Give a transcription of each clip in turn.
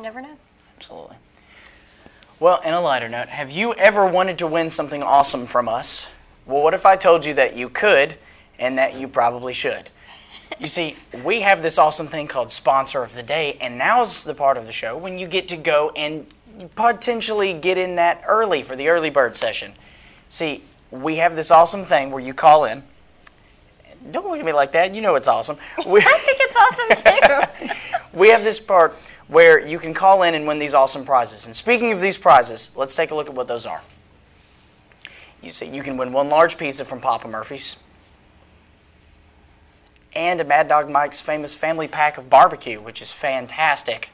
never know. Absolutely. Well, in a lighter note, have you ever wanted to win something awesome from us? Well, what if I told you that you could and that you probably should? You see, we have this awesome thing called Sponsor of the Day, and now's the part of the show when you get to go and potentially get in that early for the early bird session. See, we have this awesome thing where you call in. Don't look at me like that. You know it's awesome. I think it's awesome, too. We have this part where you can call in and win these awesome prizes. And speaking of these prizes, let's take a look at what those are. You see, you can win one large pizza from Papa Murphy's and a Mad Dog Mike's famous family pack of barbecue, which is fantastic.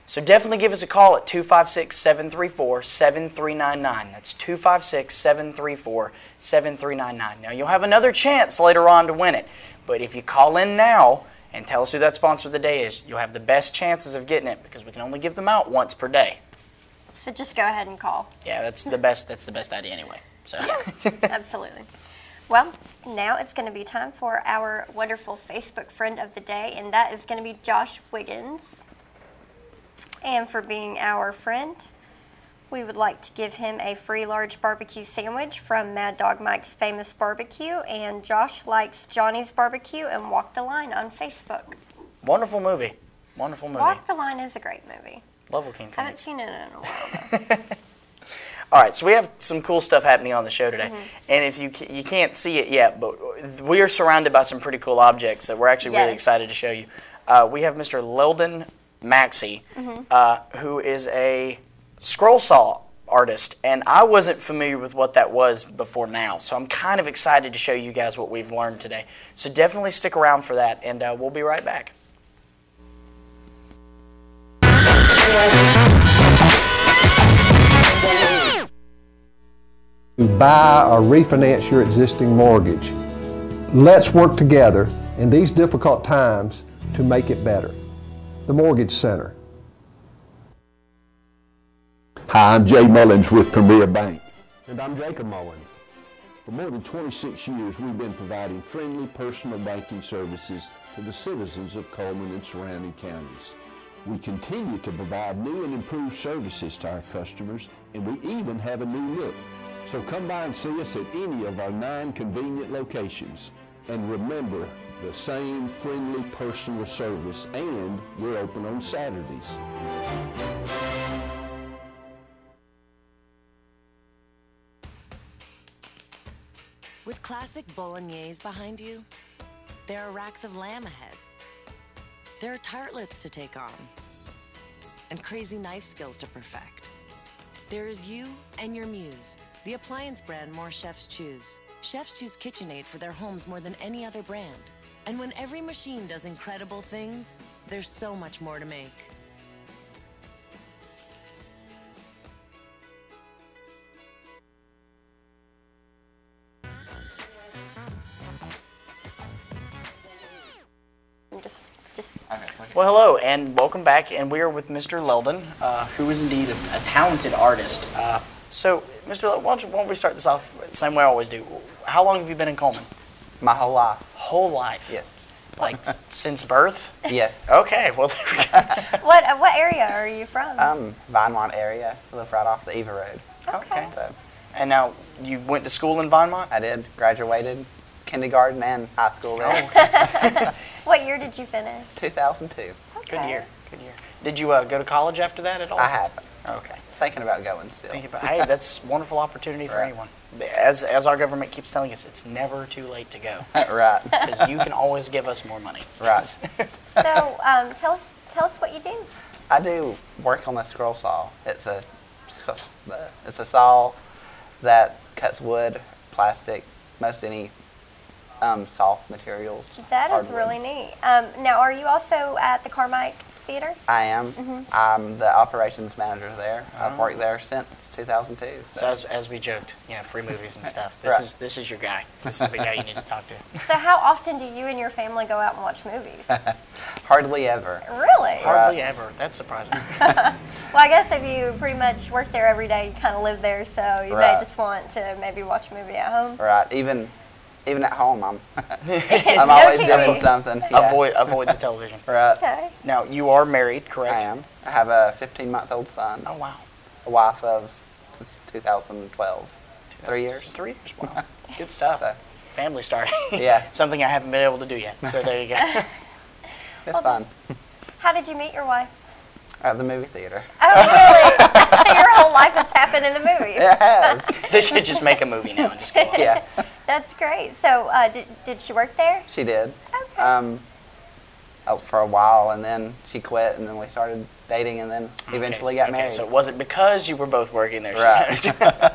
So definitely give us a call at 256-734-7399. That's 256-734-7399. Now, you'll have another chance later on to win it. But if you call in now and tell us who that sponsor of the day is, you'll have the best chances of getting it because we can only give them out once per day. So just go ahead and call. Yeah, that's the best idea anyway. So Absolutely. Well, now it's going to be time for our wonderful Facebook friend of the day, and that is going to be Josh Wiggins. And for being our friend, we would like to give him a free large barbecue sandwich from Mad Dog Mike's Famous Barbecue. And Josh likes Johnny's Barbecue and Walk the Line on Facebook. Wonderful movie. Wonderful movie. Walk the Line is a great movie. Love Joaquin Phoenix. I haven't seen it in a while, though. All right, so we have some cool stuff happening on the show today. And if you can't see it yet, but we are surrounded by some pretty cool objects that we're actually really excited to show you. We have Mr. Leldon Maxcy, who is a scroll saw artist, and I wasn't familiar with what that was before now, so I'm kind of excited to show you guys what we've learned today. So definitely stick around for that, and we'll be right back. To buy or refinance your existing mortgage. Let's work together in these difficult times to make it better. The Mortgage Center. Hi, I'm Jay Mullins with Premier Bank. And I'm Jacob Mullins. For more than 26 years, we've been providing friendly personal banking services to the citizens of Cullman and surrounding counties. We continue to provide new and improved services to our customers, and we even have a new look. So come by and see us at any of our 9 convenient locations. And remember, the same friendly personal service, and we're open on Saturdays. With classic bolognese behind you, there are racks of lamb ahead. There are tartlets to take on, and crazy knife skills to perfect. There is you and your muse, the appliance brand more chefs choose. Chefs choose KitchenAid for their homes more than any other brand. And when every machine does incredible things, there's so much more to make. Well, hello, and welcome back, and we are with Mr. Leldon, who is indeed a talented artist. So, Mr. Leldon, why don't we start this off the same way I always do. How long have you been in Cullman? My whole life. Whole life? Yes. Like since birth? Yes. Okay, well, there we go. What area are you from? Vinemont area. I live right off the Eva Road. Okay. So, And now, you went to school in Vinemont? I did. Graduated kindergarten and high school there. What year did you finish? 2002. Okay. Good year. Did you go to college after that at all? I haven't. Okay. Thinking about going still. Hey, that's a wonderful opportunity for anyone. As our government keeps telling us, it's never too late to go. Right. Because you can always give us more money. Right. So, tell us what you do. I do work on the scroll saw. It's a saw that cuts wood, plastic, most any soft materials. That is really neat. Now, are you also at the Carmike Theater? I am. I'm the operations manager there. I've worked there since 2002. So as we joked, free movies and stuff. This is your guy. This is the guy you need to talk to. So how often do you and your family go out and watch movies? Hardly ever. Really? Hardly ever. That's surprising. Well, I guess if you pretty much work there every day, you kind of live there, so you may just want to maybe watch a movie at home. Right. Even Even at home, I'm No always TV. doing something. Yeah. Avoid the television. Right. Okay. Now, you are married, correct? I am. I have a 15-month-old son. Oh, wow. A wife of since 2012. 3 years. 3 years, wow. Good stuff. So- Family starting. Yeah. Something I haven't been able to do yet. So there you go. It's fun. How did you meet your wife? At the movie theater. Oh, really? Your whole life has happened in the movies. It has. They should just make a movie now and just go on. Yeah. That's great. So, did she work there? She did. Okay. For a while, and then she quit, and then we started dating, and then eventually got married. So it wasn't because you were both working there. Right.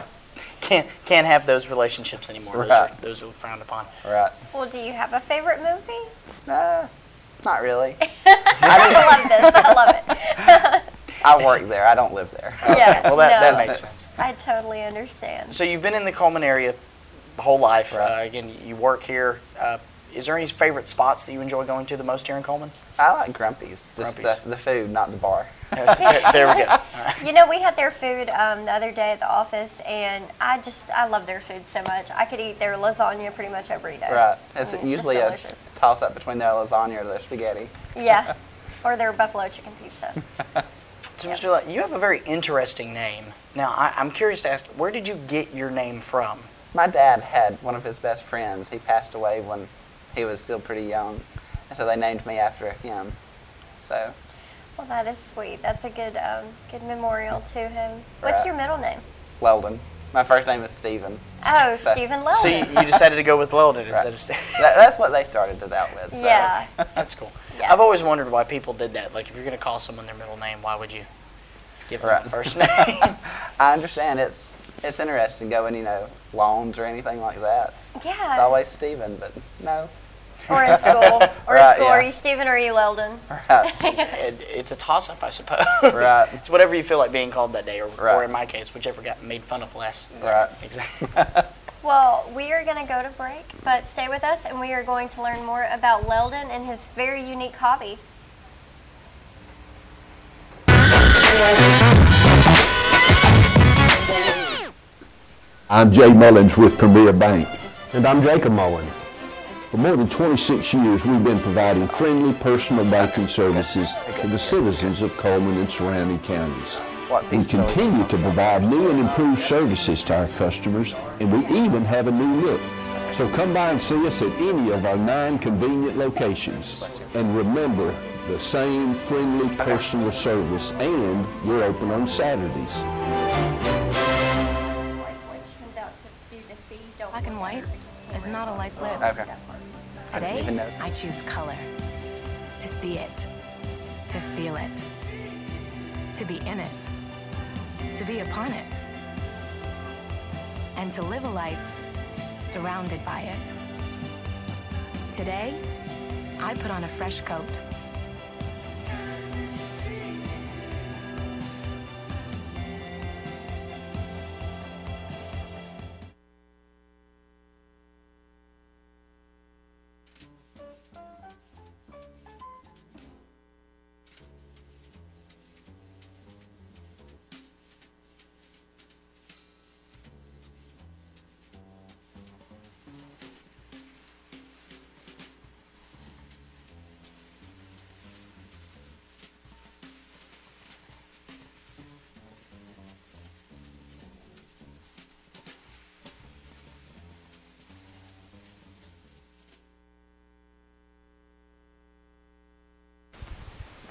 Can't have those relationships anymore. Right. Those are frowned upon. Right. Well, do you have a favorite movie? Not really. I love this. I love it. I work there. I don't live there. Yeah. Well, that no, makes sense. I totally understand. So you've been in the Cullman area whole life. Right. Again, you work here. Is there any favorite spots that you enjoy going to the most here in Coleman? I like Grumpy's. Just Grumpy's. the food, not the bar. There we go. All right. You know, we had their food the other day at the office, and I love their food so much. I could eat their lasagna pretty much every day. Right. It's I mean, usually just a delicious. toss-up between their lasagna or their spaghetti. Yeah, or their buffalo chicken pizza. So, Mr. Lett, you have a very interesting name. Now, I'm curious to ask, where did you get your name from? My dad had one of his best friends. He passed away when he was still pretty young, and so they named me after him. So, Well, that is sweet. That's a good good memorial to him. What's Right. your middle name? Weldon. My first name is Stephen. Oh, So- Stephen Leldon. So you decided to go with Leldon instead of Steve. That's what they started it out with. So. Yeah. That's cool. Yeah. I've always wondered why people did that. Like, if you're going to call someone their middle name, why would you give them Right. the first name? I understand it's interesting going, loans or anything like that. Yeah. It's always Stephen, but no. Or in school. Right, yeah. Are you Stephen or are you Leldon? Right. It's a toss-up, I suppose. Right. It's whatever you feel like being called that day, or Right. in my case, whichever got made fun of less. Right. Exactly. Well, we are going to go to break, but stay with us and we are going to learn more about Leldon and his very unique hobby. I'm Jay Mullins with Premier Bank. And I'm Jacob Mullins. For more than 26 years, we've been providing friendly personal banking services to the citizens of Cullman and surrounding counties. What We pieces are we continue to talking about? provide new and improved services to our customers, and we even have a new look. So come by and see us at any of our 9 convenient locations. And remember, the same friendly personal service, and we're open on Saturdays. Black and white is not a life lived. Okay. I didn't Today, even know. I choose color. To see it. To feel it. To be in it. To be upon it. And to live a life surrounded by it. Today, I put on a fresh coat.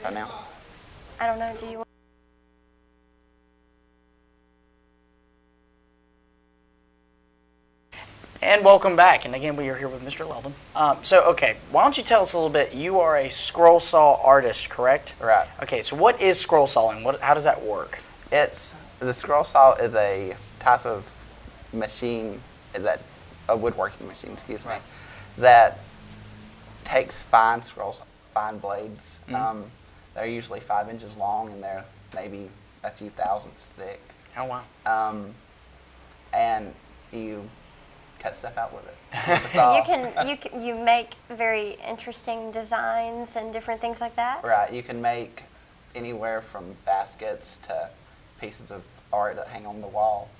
Right now. I don't know, do you want? And welcome back. And again, we are here with Mr. Leldon. Okay, why don't you tell us a little bit? You are a scroll saw artist, correct? Right. Okay, so what is scroll sawing? How does that work? The scroll saw is a type of machine, a woodworking machine, excuse me, that takes fine blades. They're usually 5 inches long, and they're maybe a few thousandths thick. Oh, wow. And you cut stuff out with it. With the saw. You make very interesting designs and different things like that? Right. You can make anywhere from baskets to pieces of art that hang on the wall.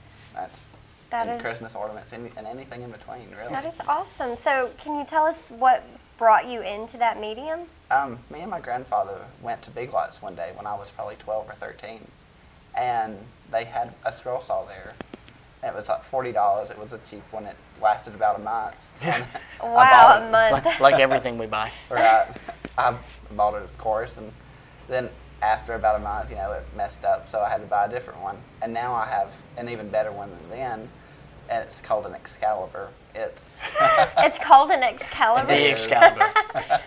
That and is- Christmas ornaments and anything in between, really. That is awesome. So can you tell us what brought you into that medium? Me and my grandfather went to Big Lots one day when I was probably 12 or 13, and they had a scroll saw there. And it was like $40. It was a cheap one. It lasted about a month. And I Wow, bought a it. month. Like everything we buy. Right. I bought it, of course, and then after about a month, it messed up, so I had to buy a different one. And now I have an even better one than then, and it's called an Excalibur. It's It's called an Excalibur. The Excalibur.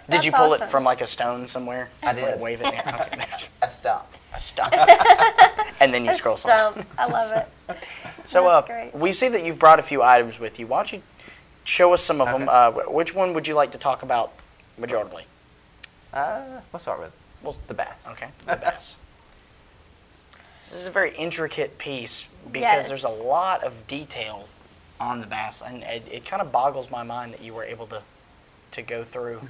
Did you pull awesome. it from like a stone somewhere? I did. Like, wave it. Yeah. Okay. a stump. A stump. And then you A scroll something. stump. I love it. So That's great. we see that you've brought a few items with you. Why don't you show us some of them? Which one would you like to talk about majorly? Let's start with the bass. Okay, the bass. This is a very intricate piece because Yes. there's a lot of detail on the bass, and it kind of boggles my mind that you were able to go through.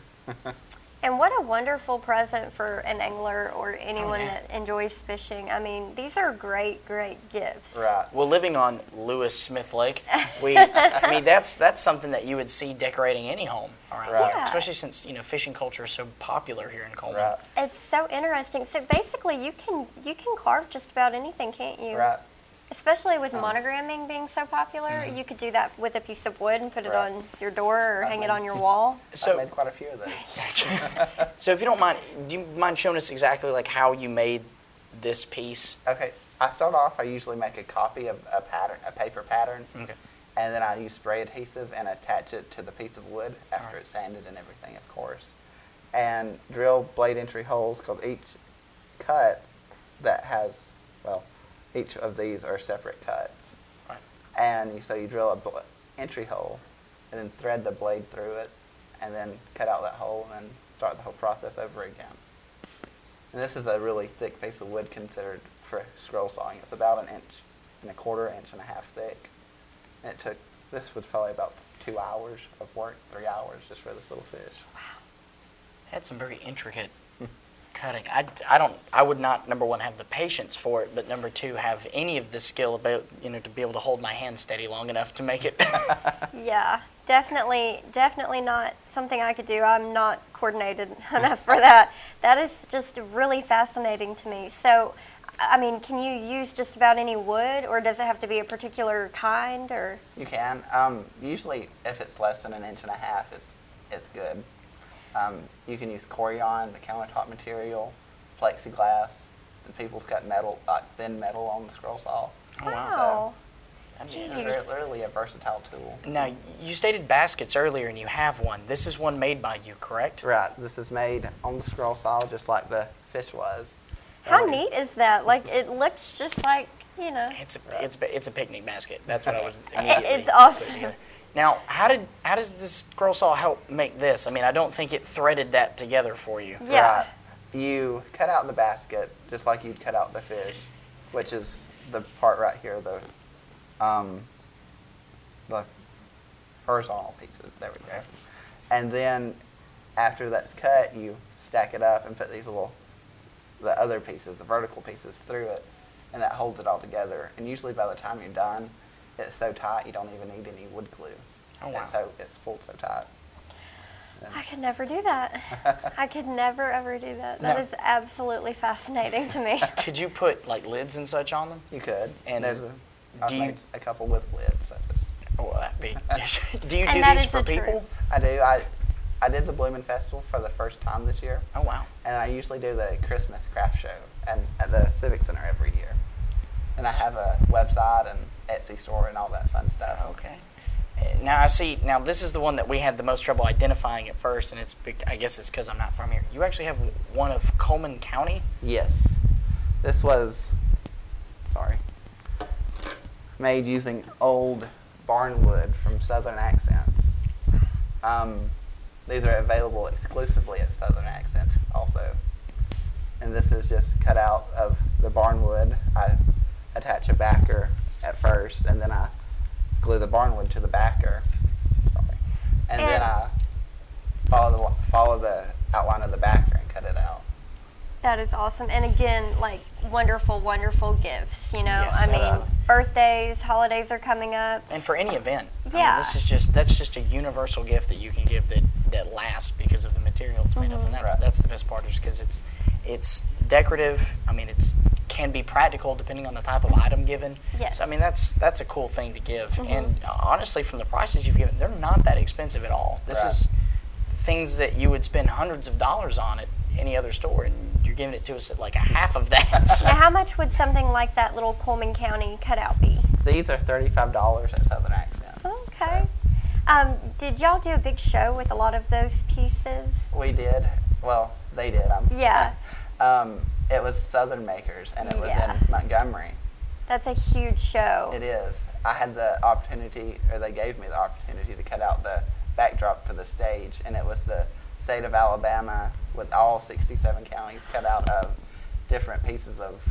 And what a wonderful present for an angler or anyone yeah. that enjoys fishing. I mean, these are great, great gifts. Right. Well, living on Lewis Smith Lake, I mean that's something that you would see decorating any home around Right. here, Yeah. especially since fishing culture is so popular here in Cullman. Right. It's so interesting. So basically, you can carve just about anything, can't you? Right. Especially with monogramming being so popular, you could do that with a piece of wood and put it Right. on your door or hang it on your wall. I So, made quite a few of those. so if you don't mind, do you mind showing us exactly like how you made this piece? Okay. I start off. I usually make a copy of a paper pattern, Okay. and then I use spray adhesive and attach it to the piece of wood after it's sanded and everything, of course, and drill blade entry holes because each cut that has each of these are separate cuts. Right. And so you drill a entry hole and then thread the blade through it and then cut out that hole and then start the whole process over again. And this is a really thick piece of wood considered for scroll sawing. It's about 1.25 inches, 1.5 inches thick. And this was probably about 2 hours of work, 3 hours just for this little fish. Had some very intricate cutting. I would not, number one, have the patience for it, but number two, have any of the skill about, to be able to hold my hand steady long enough to make it. Yeah, definitely not something I could do. I'm not coordinated enough for that. That is just really fascinating to me. So, I mean, can you use just about any wood, or does it have to be a particular kind, or? You can. Usually, if it's less than 1.5 inches, it's good. You can use Corian, the countertop material, plexiglass, and people's got metal, like thin metal on the scroll saw. Oh, wow. Wow. That's It's Jeez. really a versatile tool. Now, you stated baskets earlier, and you have one. This is one made by you, correct? Right. This is made on the scroll saw just like the fish was. How neat is that? Like, it looks just like, It's a picnic basket. That's what I was immediately. It's awesome. putting together. Now, how does this scroll saw help make this? I mean, I don't think it threaded that together for you. Yeah. Right. You cut out the basket just like you'd cut out the fish, which is the part right here, the horizontal pieces. There we go. And then after that's cut, you stack it up and put the other pieces, the vertical pieces, through it, and that holds it all together. And usually by the time you're done, it's so tight you don't even need any wood glue. Oh, wow. It's pulled so tight. I could never do that. I could never, ever do that. That No. is absolutely fascinating to me. Could you put like lids and such on them? You could. And I've do you- made a couple with lids. Such as Oh, well, that'd be. Do you And do that these is for the truth. people? I do. I did the Bloomin' Festival for the first time this year, Oh, wow. and I usually do the Christmas craft show at the Civic Center every year. And I have a website and Etsy store and all that fun stuff. Okay. Now I see. Now this is the one that we had the most trouble identifying at first, and I guess it's because I'm not from here. You actually have one of Cullman County. Yes. This was, made using old barn wood from Southern Accents. These are available exclusively at Southern Accents also. And this is just cut out of the barn wood. I attach a backer at first, and then I glue the barn wood to the backer. And then I follow the outline of the backer and cut it out. That is awesome. And again, like, wonderful, wonderful gifts, you know? Yes, I mean, absolutely. birthdays, holidays are coming up. And for any event. Yeah. I mean, that's just a universal gift that you can give that lasts because of the material it's made of. And that's the best part, is because it's decorative. I mean, can be practical depending on the type of item given. Yes. So I mean, that's a cool thing to give. And honestly, from the prices you've given, they're not that expensive at all. This is things that you would spend hundreds of dollars on at any other store, and you're giving it to us at like a half of that. So. Now, how much would something like that little Cullman County cutout be? These are $35 at Southern Accents. Okay. Did y'all do a big show with a lot of those pieces? We did. Well, they did. Yeah. It was Southern Makers, and it was Yeah. in Montgomery. That's a huge show. It is. I had the opportunity, or they gave me the opportunity to cut out the backdrop for the stage, and it was the state of Alabama with all 67 counties cut out of different pieces of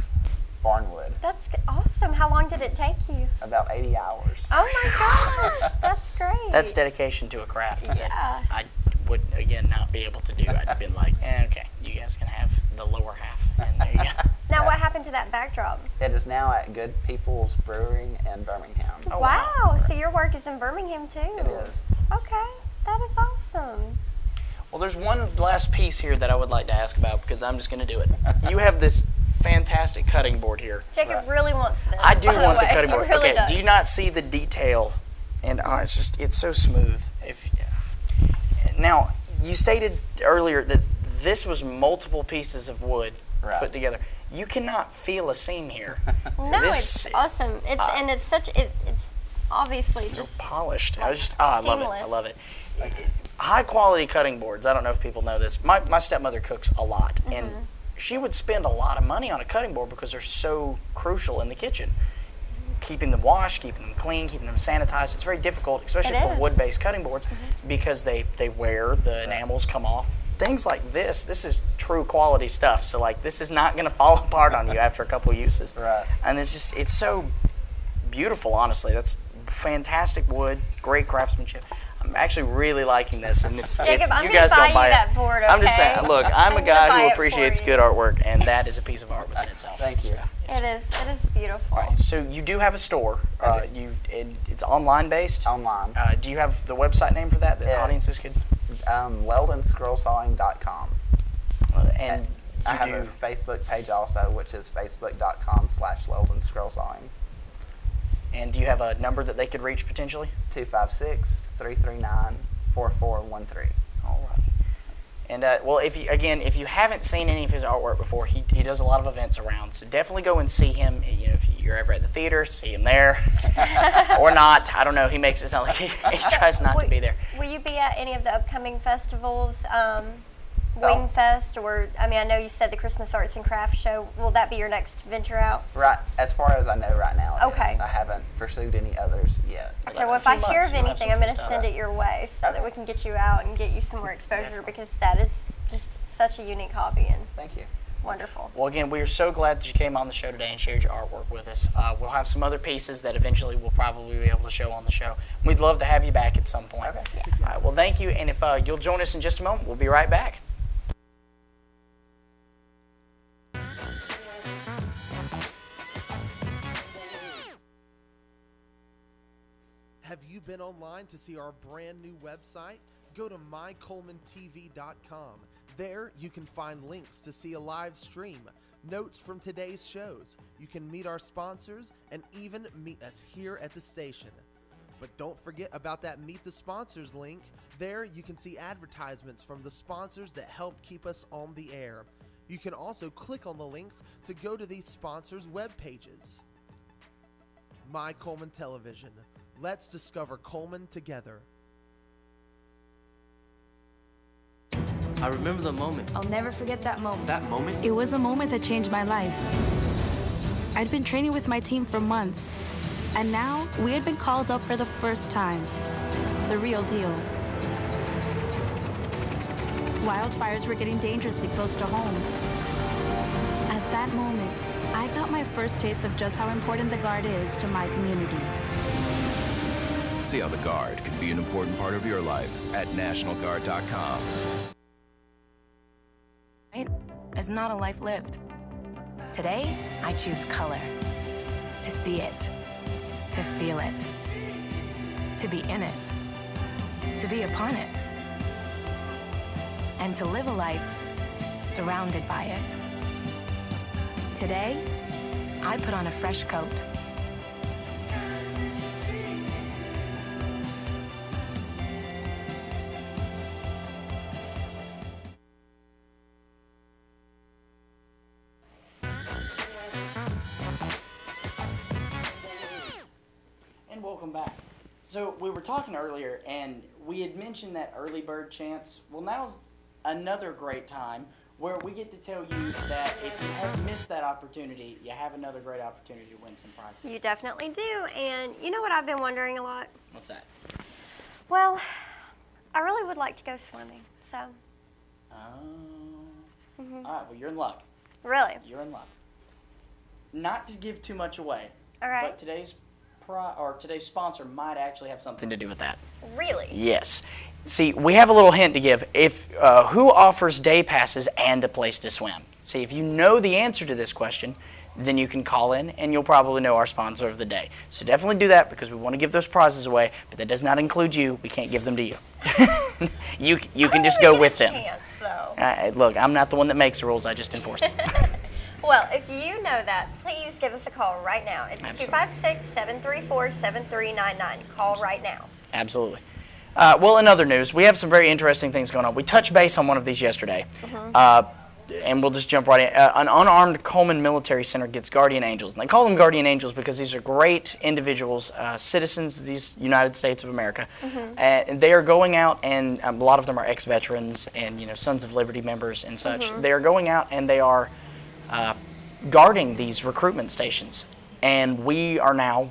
barnwood. That's awesome. How long did it take you? About 80 hours. Oh my gosh, that's great. That's dedication to a craft Yeah. that I would, again, not be able to do. I'd been like, okay, you guys can have the lower half, and there you go. Now, what happened to that backdrop? It is now at Good People's Brewing in Birmingham. Oh, Wow, so your work is in Birmingham too? It is. Okay, that is awesome. Well, there's one last piece here that I would like to ask about, because I'm just going to do it. You have this fantastic cutting board here. Jacob really wants this. I do by want the way. cutting board. He really Okay, does. do you not see the detail? And it's so smooth. Now, you stated earlier that this was multiple pieces of wood put together. You cannot feel a seam here. No, it's awesome. It's obviously so just polished. I love it. I seamless. love it. High quality cutting boards. I don't know if people know this. My stepmother cooks a lot, and she would spend a lot of money on a cutting board because they're so crucial in the kitchen. Keeping them washed, keeping them clean, keeping them sanitized. It's very difficult, especially for wood-based cutting boards, because they wear, the enamels come off. Things like this is true quality stuff. So like, this is not going to fall apart on you after a couple uses. Right. And it's so beautiful, honestly. That's fantastic wood, great craftsmanship. I'm actually really liking this, and if Jacob, I'm you gonna guys buy don't you buy it, that board, I'm just okay? saying. Look, I'm a I'm gonna guy buy who it appreciates for good you. artwork, and that is a piece of art within itself. Thank you. it is beautiful. All right, so you do have a store. It's online based. Online. Do you have the website name for that audiences could? LeldonScrollSawing.com. And I have a Facebook page also, which is facebook.com/LeldonScrollSawing. And do you have a number that they could reach potentially? 256-339-4413. All right. And well, if you haven't seen any of his artwork before, he does a lot of events around. So definitely go and see him. You know, if you're ever at the theater, see him there, or not. I don't know. He makes it sound like he tries not to be there. Will you be at any of the upcoming festivals? Wing Fest, or I know you said the Christmas Arts and Crafts Show. Will that be your next venture out? Right, as far as I know right now, it Okay. is. I haven't pursued any others yet. Okay, well, if I hear of anything, I'm going to send it your way so that we can get you out and get you some more exposure, because that is just such a unique hobby and Thank you. wonderful. Well, again, we are so glad that you came on the show today and shared your artwork with us. We'll have some other pieces that eventually we'll probably be able to show on the show. We'd love to have you back at some point. Okay. Yeah. All right, well, thank you, and if you'll join us in just a moment, we'll be right back. Have you been online to see our brand new website? Go to mycullmantv.com. There you can find links to see a live stream, notes from today's shows. You can meet our sponsors and even meet us here at the station. But don't forget about that Meet the Sponsors link. There you can see advertisements from the sponsors that help keep us on the air. You can also click on the links to go to these sponsors' web pages. My Cullman Television. Let's discover Cullman together. I remember the moment. I'll never forget that moment. That moment? It was a moment that changed my life. I'd been training with my team for months, and now we had been called up for the first time. The real deal. Wildfires were getting dangerously close to homes. At that moment, I got my first taste of just how important the Guard is to my community. See how the Guard can be an important part of your life at NationalGuard.com. is not a life lived. Today, I choose color. To see it. To feel it. To be in it. To be upon it. And to live a life surrounded by it. Today, I put on a fresh coat. And welcome back. So we were talking earlier, and we had mentioned that early bird chance. Well, now's another great time where we get to tell you that if you have missed that opportunity, you have another great opportunity to win some prizes. You definitely do. And you know what I've been wondering a lot? What's that? Well, I really would like to go swimming, so. Oh. All right, well, you're in luck. Really? You're in luck. Not to give too much away, All right. but today's sponsor might actually have something to do with that. Really? Yes. See, we have a little hint to give. If who offers day passes and a place to swim? See, if you know the answer to this question, then you can call in and you'll probably know our sponsor of the day. So definitely do that because we want to give those prizes away, but that does not include you. We can't give them to you. you can just go with them. Look, I'm not the one that makes the rules. I just enforce them. Well, if you know that, please give us a call right now. It's 256-734-7399. Call right now. Absolutely. Well, in other news, we have some very interesting things going on. We touched base on one of these yesterday, and we'll just jump right in. An unarmed Cullman Military Center gets guardian angels. And they call them guardian angels because these are great individuals, citizens of these United States of America. And they are going out, and a lot of them are ex-veterans and Sons of Liberty members and such. They are going out and they are guarding these recruitment stations. And we are now,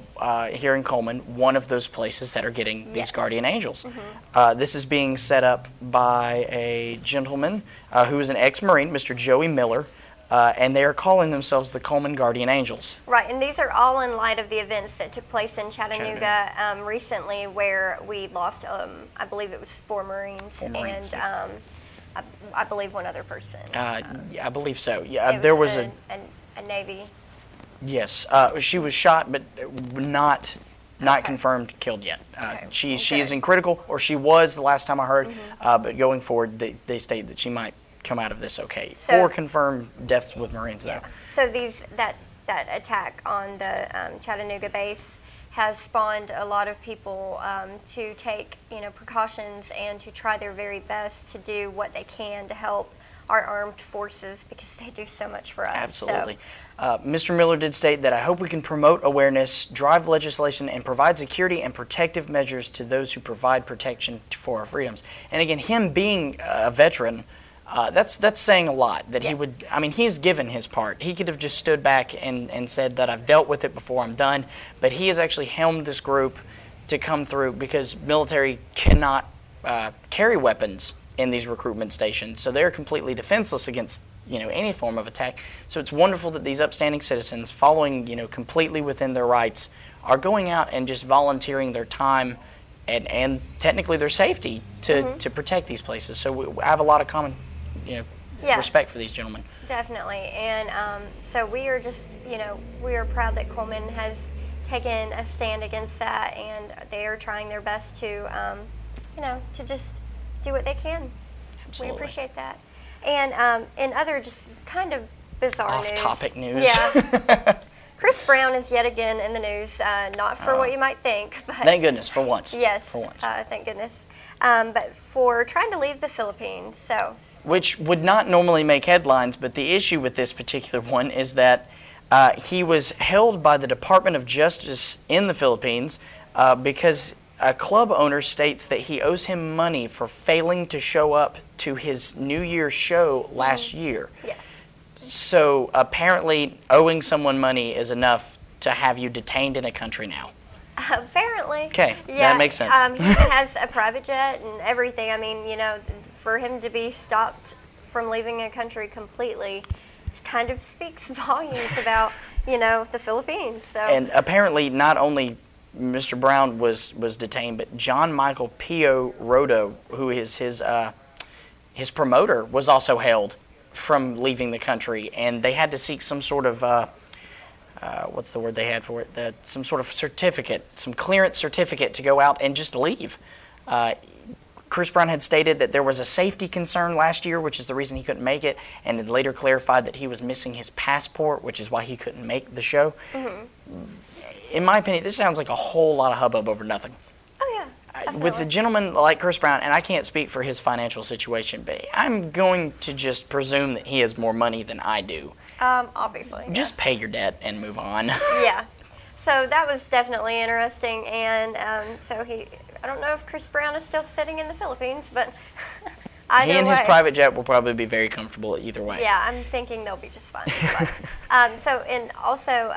here in Cullman, one of those places that are getting these guardian angels. This is being set up by a gentleman who is an ex-Marine, Mr. Joey Miller, and they are calling themselves the Cullman Guardian Angels. Right, and these are all in light of the events that took place in Chattanooga recently where we lost, I believe it was 4 Marines, and I believe one other person. I believe so. Yeah, there was a Navy. Yes, she was shot, but not confirmed killed yet. She is in critical, or she was the last time I heard. But going forward, they state that she might come out of this okay. So, 4 confirmed deaths with Marines though. So that attack on the Chattanooga base has spawned a lot of people to take precautions and to try their very best to do what they can to help our armed forces because they do so much for us. Absolutely. Mr. Miller did state that I hope we can promote awareness, drive legislation, and provide security and protective measures to those who provide protection for our freedoms. And again, him being a veteran, that's saying a lot. That he would, he's given his part. He could have just stood back and said that I've dealt with it before, I'm done. But he has actually helmed this group to come through because military cannot carry weapons in these recruitment stations, so they're completely defenseless against any form of attack. So it's wonderful that these upstanding citizens, following completely within their rights, are going out and just volunteering their time and technically their safety to protect these places. So I have a lot of common respect for these gentlemen. Definitely, and so we are just we are proud that Cullman has taken a stand against that, and they are trying their best to to just do what they can. Absolutely. We appreciate that. And in other just kind of bizarre news. Off-topic news. Yeah. Chris Brown is yet again in the news, not for what you might think. But thank goodness, for once. Yes, for once. Thank goodness. But for trying to leave the Philippines, so. Which would not normally make headlines, but the issue with this particular one is that he was held by the Department of Justice in the Philippines because a club owner states that he owes him money for failing to show up to his New Year's show last year. Yeah. So apparently owing someone money is enough to have you detained in a country now. Apparently. Okay, yeah, that makes sense. He has a private jet and everything. I mean, for him to be stopped from leaving a country completely, it kind of speaks volumes about, the Philippines. So. And apparently not only Mr. Brown was detained, but John Michael Pio Rodo, who is his promoter, was also held from leaving the country, and they had to seek some sort of what's the word they had for it? Some sort of certificate, some clearance certificate to go out and just leave. Chris Brown had stated that there was a safety concern last year, which is the reason he couldn't make it, and had later clarified that he was missing his passport, which is why he couldn't make the show. In my opinion, this sounds like a whole lot of hubbub over nothing. Oh, yeah. Definitely. With a gentleman like Chris Brown, and I can't speak for his financial situation, but I'm going to just presume that he has more money than I do. Obviously. Just pay your debt and move on. Yeah. So that was definitely interesting, and I don't know if Chris Brown is still sitting in the Philippines, but he and his private jet will probably be very comfortable either way. Yeah, I'm thinking they'll be just fine. So in also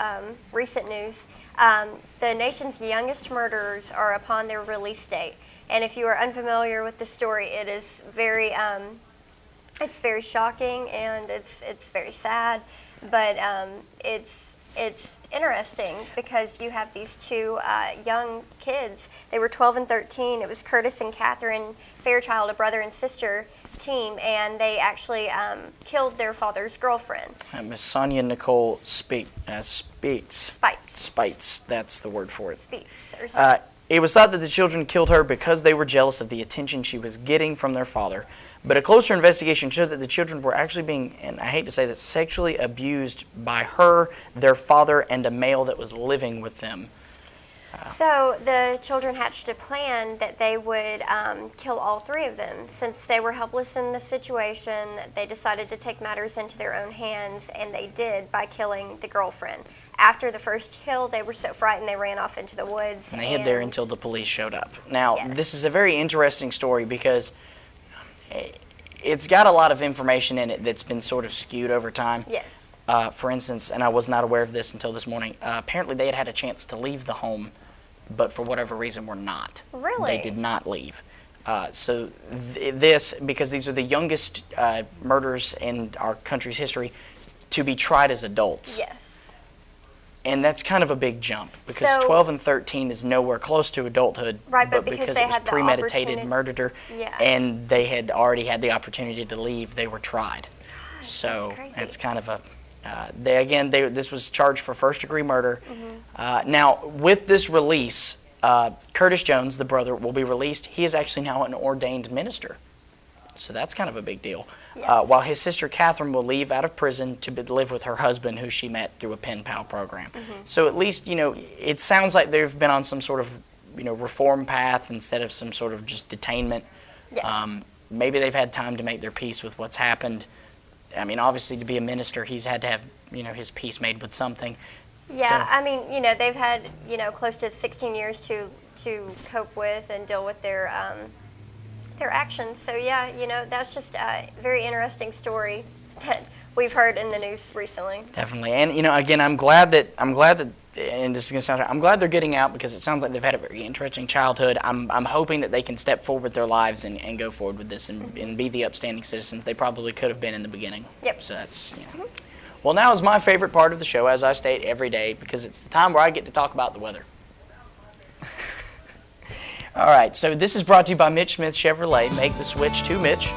recent news, the nation's youngest murderers are upon their release date, and if you are unfamiliar with the story, it is it's very shocking and it's very sad, but it's interesting because you have these two young kids. They were 12 and 13. It was Curtis and Catherine Fairchild, a brother and sister team, and they actually killed their father's girlfriend. Miss Sonia Nicole Spites. That's the word for it. It was thought that the children killed her because they were jealous of the attention she was getting from their father. But a closer investigation showed that the children were actually being, and I hate to say this, sexually abused by her, their father, and a male that was living with them. So the children hatched a plan that they would kill all three of them. Since they were helpless in the situation, they decided to take matters into their own hands, and they did by killing the girlfriend. After the first kill, they were so frightened they ran off into the woods. And they hid there until the police showed up. Now, This is a very interesting story because it's got a lot of information in it that's been sort of skewed over time. Yes. For instance, and I was not aware of this until this morning, apparently they had a chance to leave the home, but for whatever reason were not. Really? They did not leave. So because these are the youngest murders in our country's history to be tried as adults. Yes. And that's kind of a big jump because 12 and 13 is nowhere close to adulthood. Right, but because they it was had the premeditated murder, and they had already had the opportunity to leave, they were tried. Gosh, so that's kind of a. This was charged for first-degree murder. Now, with this release, Curtis Jones, the brother, will be released. He is actually now an ordained minister. So that's kind of a big deal. Yes. While his sister Catherine will leave out of prison to live with her husband, who she met through a pen pal program. So at least, it sounds like they've been on some sort of, reform path instead of some sort of just detainment. Yeah. Maybe they've had time to make their peace with what's happened. I mean, obviously, to be a minister, he's had to have, his peace made with something. Yeah, So, I mean, they've had, close to 16 years to cope with and deal with their actions. So yeah, that's just a very interesting story that we've heard in the news recently. Definitely, and again, I'm glad that, and this is gonna sound, I'm glad they're getting out because it sounds like they've had a very interesting childhood. I'm hoping that they can step forward with their lives and go forward with this and be the upstanding citizens they probably could have been in the beginning. Yep. So that's Well, now is my favorite part of the show, as I state every day, because it's the time where I get to talk about the weather. All right, so this is brought to you by Mitch Smith Chevrolet. Make the switch to Mitch.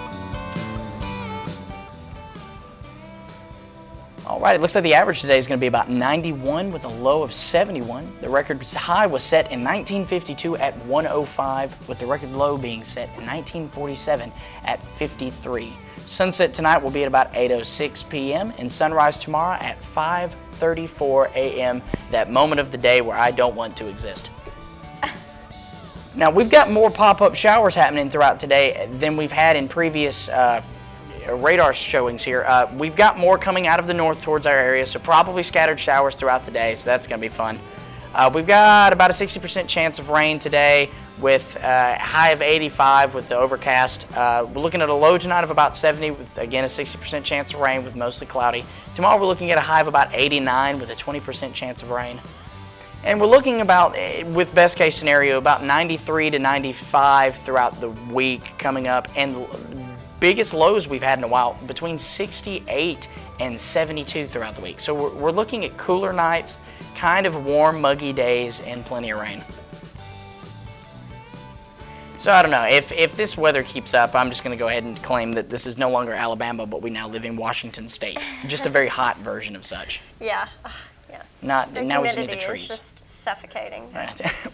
All right, it looks like the average today is going to be about 91 with a low of 71. The record high was set in 1952 at 105, with the record low being set in 1947 at 53. Sunset tonight will be at about 8:06 p.m. and sunrise tomorrow at 5:34 a.m., that moment of the day where I don't want to exist. Now, we've got more pop-up showers happening throughout today than we've had in previous radar showings here. We've got more coming out of the north towards our area, so probably scattered showers throughout the day, so that's going to be fun. We've got about a 60% chance of rain today with a high of 85 with the overcast. We're looking at a low tonight of about 70 with, again, a 60% chance of rain with mostly cloudy. Tomorrow we're looking at a high of about 89 with a 20% chance of rain. And we're looking about, with best case scenario, about 93 to 95 throughout the week coming up. And biggest lows we've had in a while, between 68 and 72 throughout the week. So we're looking at cooler nights, kind of warm, muggy days, and plenty of rain. So I don't know, if this weather keeps up, I'm just going to go ahead and claim that this is no longer Alabama, but we now live in Washington State. Just a very hot version of such. Yeah, yeah. Now we just need the trees. Is just suffocating.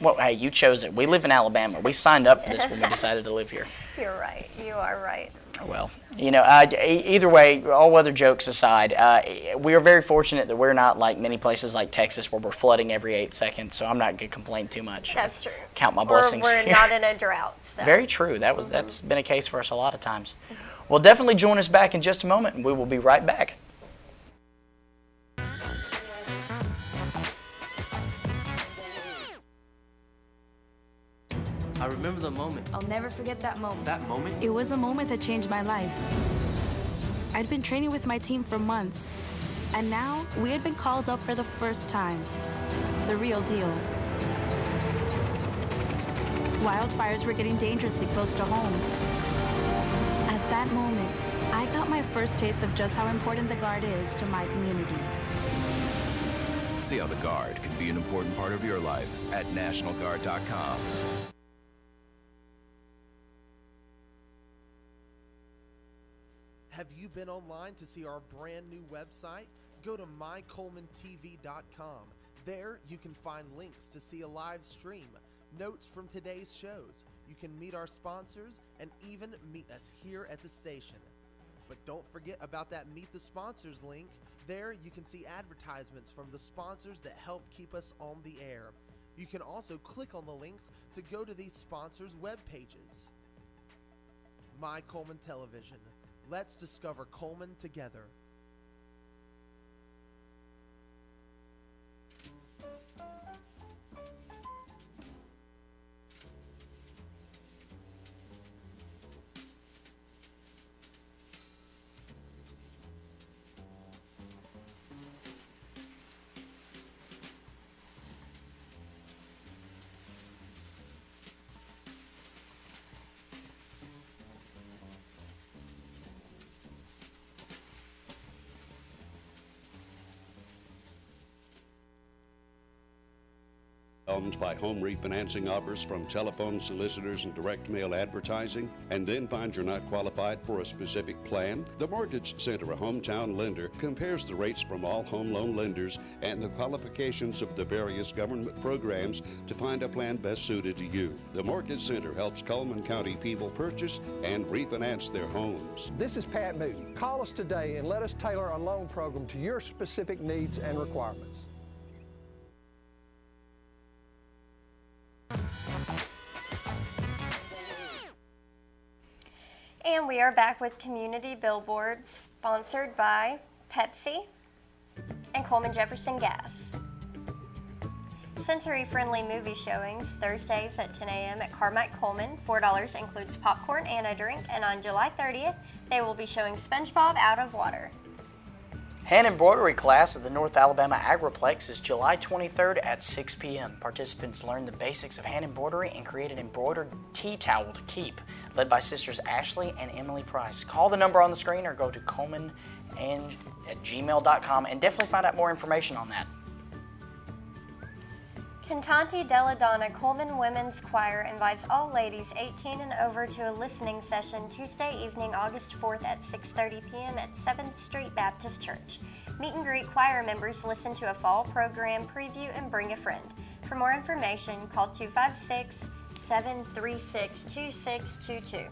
Well, hey, you chose it. We live in Alabama. We signed up for this when we decided to live here. You're right. You are right. Well, you know, either way, all weather jokes aside, we are very fortunate that we're not like many places like Texas where we're flooding every 8 seconds, so I'm not going to complain too much. That's true. Count my blessings. We're not in a drought. So. Very true. That's been a case for us a lot of times. Well, definitely join us back in just a moment, and we will be right back. I remember the moment. I'll never forget that moment. That moment? It was a moment that changed my life. I'd been training with my team for months, and now we had been called up for the first time. The real deal. Wildfires were getting dangerously close to homes. At that moment, I got my first taste of just how important the Guard is to my community. See how the Guard can be an important part of your life at NationalGuard.com. Have you been online to see our brand new website? Go to mycullmantv.com. There you can find links to see a live stream, notes from today's shows. You can meet our sponsors and even meet us here at the station. But don't forget about that Meet the Sponsors link. There you can see advertisements from the sponsors that help keep us on the air. You can also click on the links to go to these sponsors' web pages. My Cullman Television. Let's discover Cullman together. Owned by home refinancing offers from telephone solicitors and direct mail advertising, and then find you're not qualified for a specific plan? The Mortgage Center, a hometown lender, compares the rates from all home loan lenders and the qualifications of the various government programs to find a plan best suited to you. The Mortgage Center helps Cullman County people purchase and refinance their homes. This is Pat Moody. Call us today and let us tailor a loan program to your specific needs and requirements. And we are back with Community Billboards, sponsored by Pepsi and Coleman Jefferson Gas. Sensory-friendly movie showings, Thursdays at 10 a.m. at Carmike Coleman. $4 includes popcorn and a drink, and on July 30th, they will be showing SpongeBob Out of Water. Hand embroidery class at the North Alabama Agriplex is July 23rd at 6 p.m. Participants learn the basics of hand embroidery and create an embroidered tea towel to keep, led by sisters Ashley and Emily Price. Call the number on the screen or go to coleman@gmail.com and definitely find out more information on that. Cantante della Donna Coleman Women's Choir invites all ladies 18 and over to a listening session Tuesday evening, August 4th at 6:30 p.m. at 7th Street Baptist Church. Meet and greet choir members, listen to a fall program preview, and bring a friend. For more information, call 256-736-2622.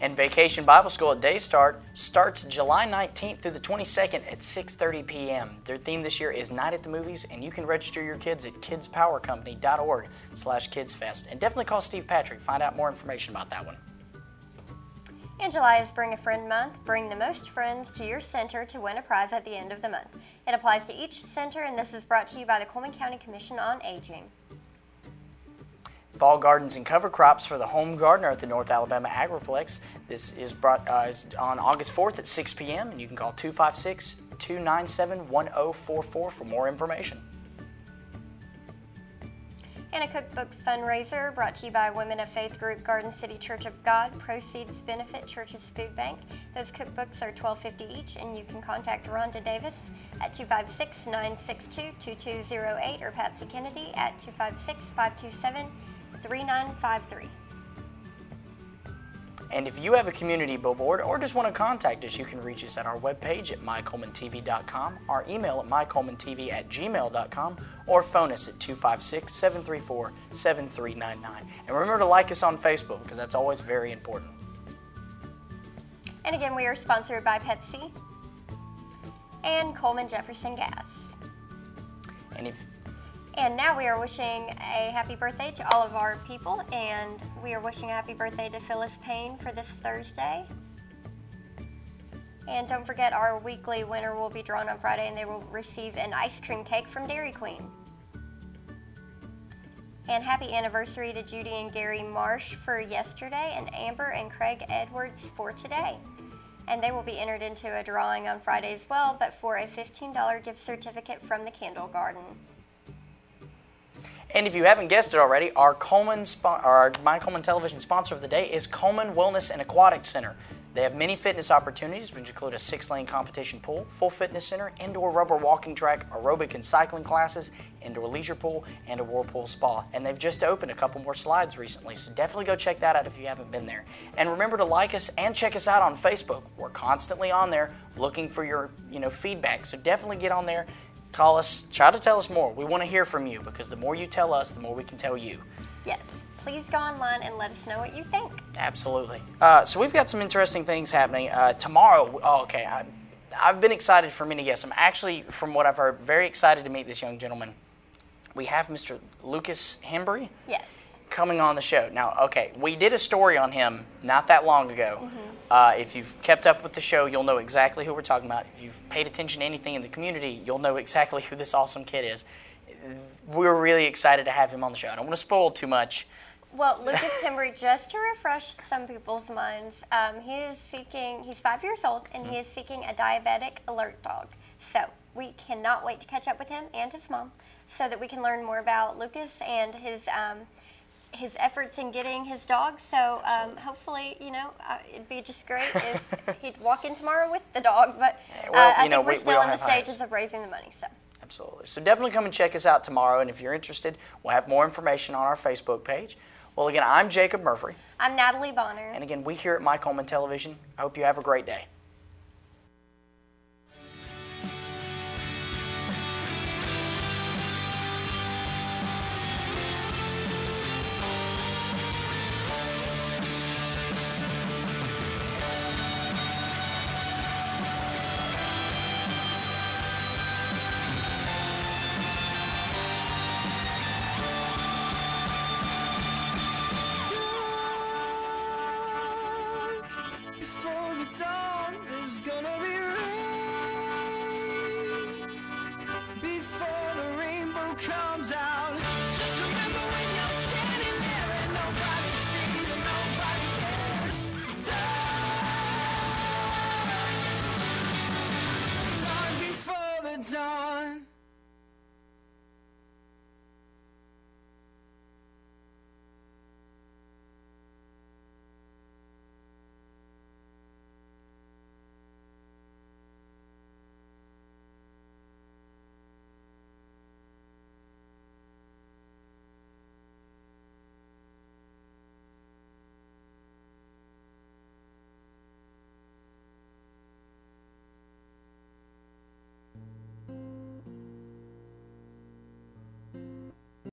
And Vacation Bible School at Daystart starts July 19th through the 22nd at 6:30 p.m. Their theme this year is Night at the Movies, and you can register your kids at kidspowercompany.org/kidsfest. And definitely call Steve Patrick, find out more information about that one. And July is Bring a Friend Month. Bring the most friends to your center to win a prize at the end of the month. It applies to each center, and this is brought to you by the Cullman County Commission on Aging. Fall gardens and cover crops for the home gardener at the North Alabama Agriplex. This is brought on August 4th at 6 p.m. and you can call 256-297-1044 for more information. And a cookbook fundraiser brought to you by Women of Faith Group Garden City Church of God. Proceeds benefit Church's Food Bank. Those cookbooks are $12.50 each, and you can contact Rhonda Davis at 256-962-2208 or Patsy Kennedy at 256-527-3953. And if you have a community billboard or just want to contact us, you can reach us at our webpage at mycolemantv.com, our email at mycolemantv@gmail.com, or phone us at 256-734-7399. And remember to like us on Facebook, because that's always very important. And again, we are sponsored by Pepsi and Cullman Jefferson Gas. And now we are wishing a happy birthday to all of our people, and we are wishing a happy birthday to Phyllis Payne for this Thursday. And don't forget, our weekly winner will be drawn on Friday, and they will receive an ice cream cake from Dairy Queen. And happy anniversary to Judy and Gary Marsh for yesterday, and Amber and Craig Edwards for today. And they will be entered into a drawing on Friday as well, but for a $15 gift certificate from the Candle Garden. And if you haven't guessed it already, our My Cullman Television sponsor of the day is Cullman Wellness and Aquatic Center. They have many fitness opportunities, which include a 6-lane competition pool, full fitness center, indoor rubber walking track, aerobic and cycling classes, indoor leisure pool, and a whirlpool spa. And they've just opened a couple more slides recently, so definitely go check that out if you haven't been there. And remember to like us and check us out on Facebook. We're constantly on there looking for your feedback, so definitely get on there. Call us, try to tell us more. We want to hear from you, because the more you tell us, the more we can tell you. Yes, please go online and let us know what you think. Absolutely. So we've got some interesting things happening. Tomorrow, I've been excited for many guests. I'm actually, from what I've heard, very excited to meet this young gentleman. We have Mr. Lucas Hembry. Yes. Coming on the show. Now, okay, we did a story on him not that long ago. Mm-hmm. If you've kept up with the show, you'll know exactly who we're talking about. If you've paid attention to anything in the community, you'll know exactly who this awesome kid is. We're really excited to have him on the show. I don't want to spoil too much. Well, Lucas Hembry, just to refresh some people's minds, he's 5 years old, and he is seeking a diabetic alert dog. So we cannot wait to catch up with him and his mom so that we can learn more about Lucas and his efforts in getting his dog. So hopefully, it'd be just great if he'd walk in tomorrow with the dog. But I think we're still in the stages of raising the money. So absolutely. So definitely come and check us out tomorrow. And if you're interested, we'll have more information on our Facebook page. Well, again, I'm Jacob Murphy. I'm Natalie Bonner. And again, we here at My Cullman Television, I hope you have a great day. Comes out.